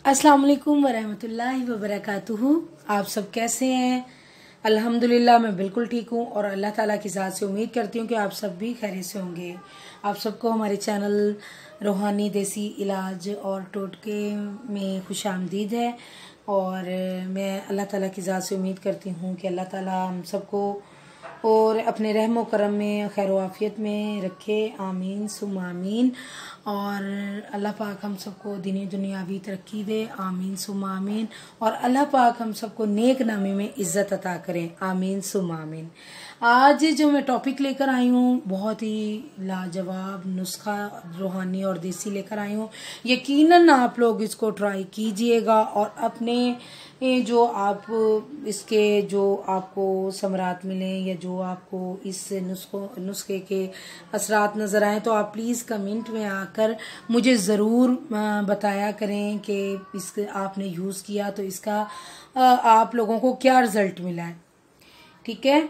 अस्सलाम वालेकुम वरहमतुल्लाहि वबरकातुहू। आप सब कैसे हैं? अल्हम्दुलिल्लाह मैं बिल्कुल ठीक हूँ और अल्लाह ताला की ज़ात से उम्मीद करती हूँ कि आप सब भी खैरियत से होंगे। आप सबको हमारे चैनल रूहानी देसी इलाज और टोटके में खुश आमदीद है। और मैं अल्लाह ताला की ज़ात से उम्मीद करती हूँ कि अल्लाह ताला हम सबको और अपने रहमो करम में खैर आफियत में रखे, आमीन सुम आमीन। और अल्लाह पाक हम सबको दीनी दुनियावी तरक्की दे, आमीन सुम आमीन। और अल्लाह पाक हम सबको नेक नामी में इज़्ज़त अता करें, आमीन सुम आमीन। आज जो मैं टॉपिक लेकर आई हूँ बहुत ही लाजवाब नुस्खा रूहानी और देसी लेकर आई हूँ। यकीनन आप लोग इसको ट्राई कीजिएगा और अपने जो आप इसके जो आपको समरात मिलें या जो आपको इस नुस्खे के असरात नज़र आए तो आप प्लीज़ कमेंट में आकर मुझे ज़रूर बताया करें कि इस आपने यूज़ किया तो इसका आप लोगों को क्या रिज़ल्ट मिला है। ठीक है,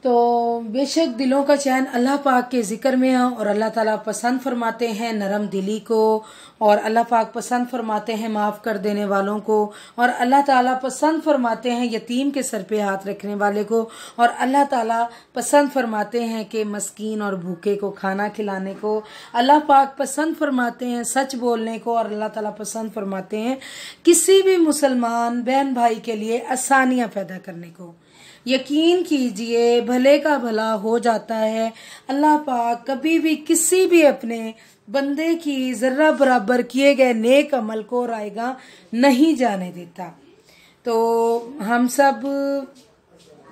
तो बेशक दिलों का चैन अल्लाह पाक के ज़िक्र में है और अल्लाह ताला पसंद फरमाते हैं नरम दिली को, और अल्लाह पाक पसंद फरमाते हैं माफ़ कर देने वालों को, और अल्लाह ताला पसंद फरमाते हैं यतीम के सर पे हाथ रखने वाले को, और अल्लाह ताला पसंद फरमाते हैं कि मस्कीन और भूखे को खाना खिलाने को। अल्लाह पाक पसंद फरमाते हैं सच बोलने को, और अल्लाह ताला पसंद फरमाते हैं किसी भी मुसलमान बहन भाई के लिए आसानियाँ पैदा करने को। यकीन कीजिए भले का भला हो जाता है। अल्लाह पाक कभी भी किसी भी अपने बंदे की जर्रा बराबर किए गए नेक अमल को रायगा नहीं जाने देता। तो हम सब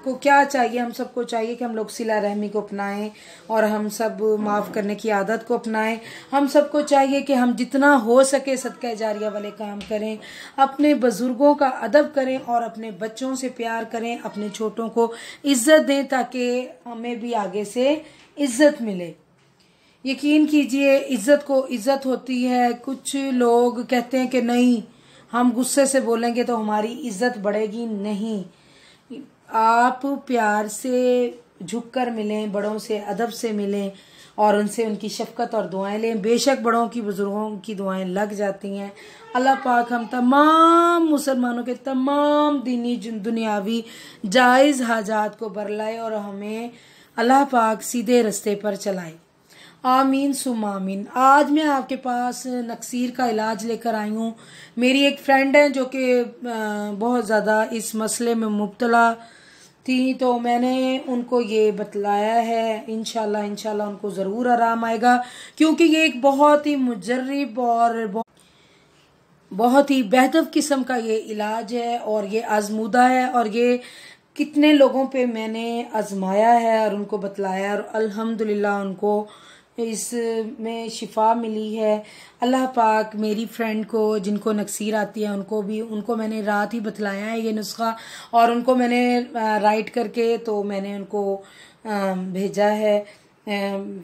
को क्या चाहिए, हम सबको चाहिए कि हम लोग सिला रहमी को अपनाएं और हम सब माफ़ करने की आदत को अपनाएं। हम सबको चाहिए कि हम जितना हो सके सदका जारिया वाले काम करें, अपने बुज़ुर्गों का अदब करें और अपने बच्चों से प्यार करें, अपने छोटों को इज़्ज़त दें ताकि हमें भी आगे से इज़्ज़त मिले। यकीन कीजिए इज़्ज़त को इज़्ज़त होती है। कुछ लोग कहते हैं कि नहीं हम गुस्से से बोलेंगे तो हमारी इज़्ज़त बढ़ेगी। नहीं, आप प्यार से झुककर मिलें, बड़ों से अदब से मिलें और उनसे उनकी शफकत और दुआएं लें। बेशक बड़ों की बुजुर्गों की दुआएं लग जाती हैं। अल्लाह पाक हम तमाम मुसलमानों के तमाम दीनी दुनियावी जायज़ हाजात को बरलाए और हमें अल्लाह पाक सीधे रास्ते पर चलाए, आमीन सुम आमीन। आज मैं आपके पास नक्सीर का इलाज लेकर आई हूँ। मेरी एक फ्रेंड है जो कि बहुत ज़्यादा इस मसले में मुब्तला थी, तो मैंने उनको ये बतलाया है। इंशाल्लाह उनको ज़रूर आराम आएगा, क्योंकि ये एक बहुत ही मुजर्रिब और बहुत ही बेहतर किस्म का ये इलाज है और ये आजमूदा है और ये कितने लोगों पे मैंने आजमाया है और उनको बतलाया और अल्हम्दुलिल्लाह उनको इसमें शिफा मिली है। अल्लाह पाक मेरी फ्रेंड को जिनको नक्सीर आती है उनको मैंने रात ही बतलाया है ये नुस्खा, और उनको मैंने राइट करके तो मैंने उनको भेजा है।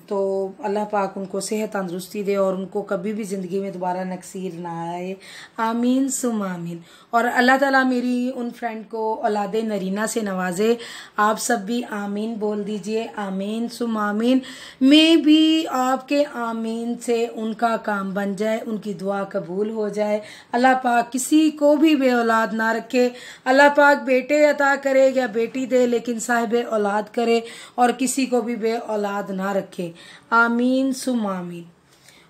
तो अल्लाह पाक उनको सेहत तंदुरुस्ती दे और उनको कभी भी ज़िंदगी में दोबारा नक्सीर ना आए, आमीन सुम आमीन। और अल्लाह ताला मेरी उन फ्रेंड को औलाद नरीना से नवाजे। आप सब भी आमीन बोल दीजिए, आमीन सुम आमीन। मैं भी आपके आमीन से उनका काम बन जाए, उनकी दुआ कबूल हो जाए। अल्लाह पाक किसी को भी बे औलाद ना रखे। अल्लाह पाक बेटे अता करे या बेटी दे, लेकिन साहिब औलाद करे और किसी को भी बे औलाद ना रखे, आमीन सुम आमीन।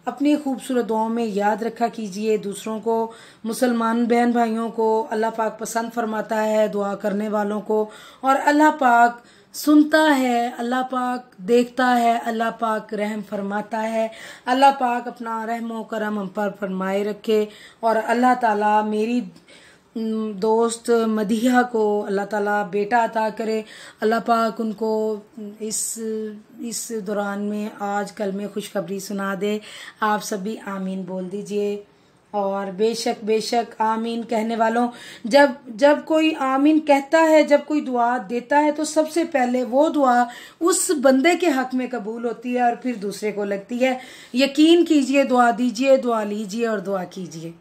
अपनी खूबसूरत दुआओं में याद रखा कीजिए। दूसरों को, मुसलमान बहन भाइयों को अल्लाह पाक पसंद फरमाता है दुआ करने वालों को, और अल्लाह पाक सुनता है, अल्लाह पाक देखता है, अल्लाह पाक रहम फरमाता है। अल्लाह पाक अपना रहमो करम हम पर फरमाए रखे। और अल्लाह ताला मेरी दोस्त मदीहा को अल्लाह ताला बेटा अता करे। अल्लाह पाक उनको इस दौरान में आज कल में खुशखबरी सुना दे। आप सभी आमीन बोल दीजिए। और बेशक बेशक आमीन कहने वालों, जब कोई आमीन कहता है, जब कोई दुआ देता है तो सबसे पहले वो दुआ उस बंदे के हक में कबूल होती है और फिर दूसरे को लगती है। यकीन कीजिए, दुआ दीजिए, दुआ लीजिए और दुआ कीजिए।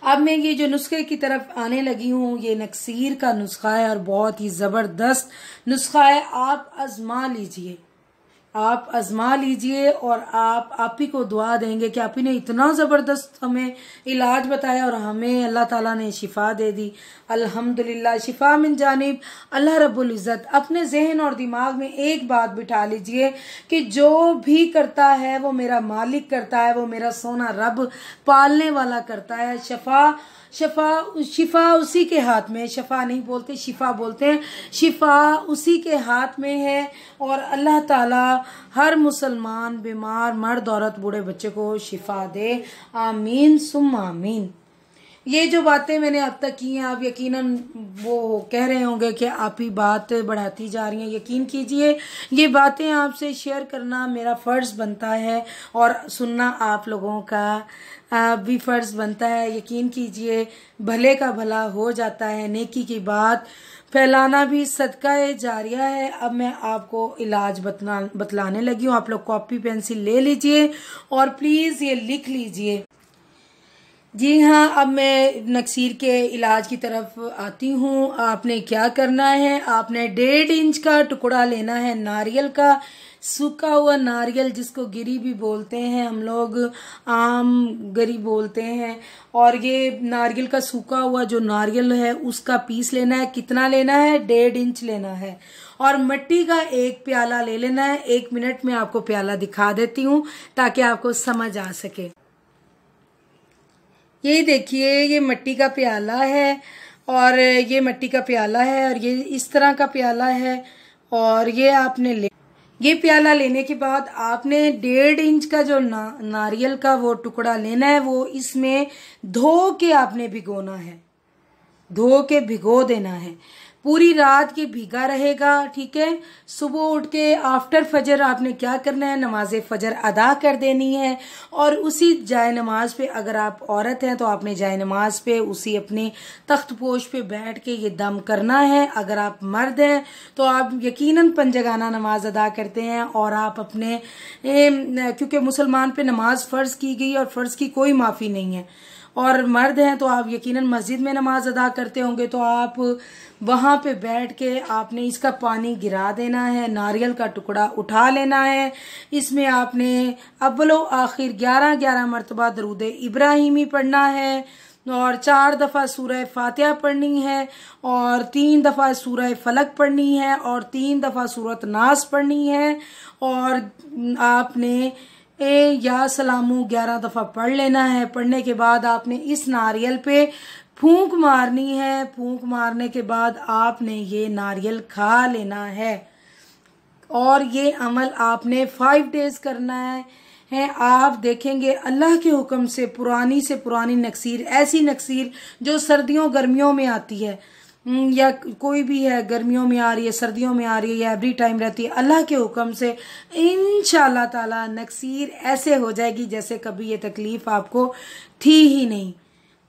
अब मैं ये जो नुस्खे की तरफ आने लगी हूँ, ये नक्सीर का नुस्खा है और बहुत ही ज़बरदस्त नुस्खा है। आप आजमा लीजिए, आप आजमा लीजिए और आप ही को दुआ देंगे कि आप ही ने इतना ज़बरदस्त हमें इलाज बताया और हमें अल्लाह ताला ने शिफा दे दी। अल्हम्दुलिल्लाह, शिफा मिन जानिब अल्लाह रब्बुल इज़्ज़त। अपने जहन और दिमाग में एक बात बिठा लीजिए कि जो भी करता है वो मेरा मालिक करता है, वो मेरा सोना रब पालने वाला करता है। शिफा उसी के हाथ में, शिफा नहीं बोलते शिफा बोलते हैं, शिफा उसी के हाथ में है। और अल्लाह ताला हर मुसलमान बीमार मर्द औरत बूढ़े बच्चे को शिफा दे, आमीन सुम्मा आमीन। ये जो बातें मैंने अब तक की हैं, आप यकीनन वो कह रहे होंगे कि आप ही बात बढ़ाती जा रही हैं। यकीन कीजिए, ये बातें आपसे शेयर करना मेरा फ़र्ज़ बनता है और सुनना आप लोगों का भी फ़र्ज़ बनता है। यकीन कीजिए, भले का भला हो जाता है, नेकी की बात फैलाना भी सदका जारिया है। अब मैं आपको इलाज बतलाने लगी हूँ। आप लोग कॉपी पेंसिल ले लीजिए और प्लीज़ ये लिख लीजिए। जी हाँ, अब मैं नक्सीर के इलाज की तरफ आती हूँ। आपने क्या करना है, आपने 1.5 इंच का टुकड़ा लेना है नारियल का, सूखा हुआ नारियल जिसको गिरी भी बोलते हैं हम लोग, आम गरी बोलते हैं। और ये नारियल का सूखा हुआ जो नारियल है उसका पीस लेना है। कितना लेना है? 1.5 इंच लेना है। और मिट्टी का एक प्याला ले लेना है। 1 मिनट में आपको प्याला दिखा देती हूँ ताकि आपको समझ आ सके। ये देखिए, ये मिट्टी का प्याला है और ये मिट्टी का प्याला है और ये इस तरह का प्याला है। और ये प्याला लेने के बाद आपने 1.5 इंच का जो नारियल का वो टुकड़ा लेना है, वो इसमें धो के आपने भिगोना है, धो के भिगो देना है। पूरी रात की भीगा रहेगा, ठीक है। सुबह उठ के आफ्टर फजर आपने क्या करना है, नमाज फजर अदा कर देनी है। और उसी जाए नमाज पे, अगर आप औरत हैं तो आपने जाए नमाज पे उसी अपने तख्त पोश पे बैठ के ये दम करना है। अगर आप मर्द हैं तो आप यकीनन पंजगाना नमाज अदा करते हैं और आप अपने क्योंकि मुसलमान पे नमाज फ़र्ज की गई और फ़र्ज की कोई माफ़ी नहीं है। और मर्द हैं तो आप यकीनन मस्जिद में नमाज अदा करते होंगे, तो आप वहां पे बैठ के आपने इसका पानी गिरा देना है। नारियल का टुकड़ा उठा लेना है। इसमें आपने अव्वलो आखिर 11 मरतबा दरूद इब्राहिमी पढ़ना है और 4 दफ़ा सूरह फातिहा पढ़नी है और 3 दफ़ा सूरह फलक पढ़नी है और 3 दफ़ा सूरत नास पढ़नी है। और आपने या सलामू 11 दफ़ा पढ़ लेना है। पढ़ने के बाद आपने इस नारियल पे फूंक मारनी है। फूंक मारने के बाद आपने ये नारियल खा लेना है और ये अमल आपने 5 डेज करना है। आप देखेंगे अल्लाह के हुक्म से पुरानी नक्सीर, ऐसी नक्सीर जो सर्दियों गर्मियों में आती है या कोई भी है, गर्मियों में आ रही है, सर्दियों में आ रही है या एवरी टाइम रहती है, अल्लाह के हुक्म से इंशाअल्लाह ताला नक्सीर ऐसे हो जाएगी जैसे कभी ये तकलीफ आपको थी ही नहीं।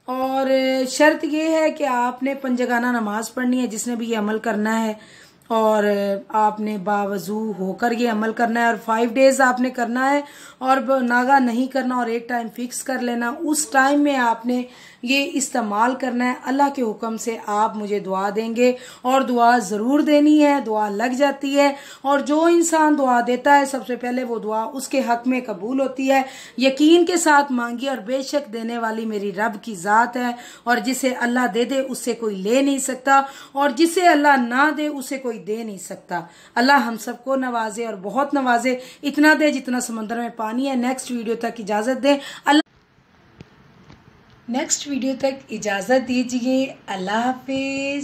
और शर्त ये है कि आपने पंजगाना नमाज पढ़नी है जिसने भी ये अमल करना है और आपने बावजू होकर ये अमल करना है और 5 डेज आपने करना है और नागा नहीं करना और एक टाइम फिक्स कर लेना। उस टाइम में आपने ये इस्तेमाल करना है। अल्लाह के हुक्म से आप मुझे दुआ देंगे और दुआ ज़रूर देनी है, दुआ लग जाती है। और जो इंसान दुआ देता है सबसे पहले वो दुआ उसके हक में कबूल होती है। यकीन के साथ मांगिए और बेशक देने वाली मेरी रब की ज़ात है और जिसे अल्लाह दे दे उससे कोई ले नहीं सकता और जिसे अल्लाह ना दे उसे कोई दे नहीं सकता। अल्लाह हम सबको नवाजे और बहुत नवाजे, इतना दे जितना समंदर में पानी है। नेक्स्ट वीडियो तक इजाज़त दीजिए। अल्लाह हाफिज।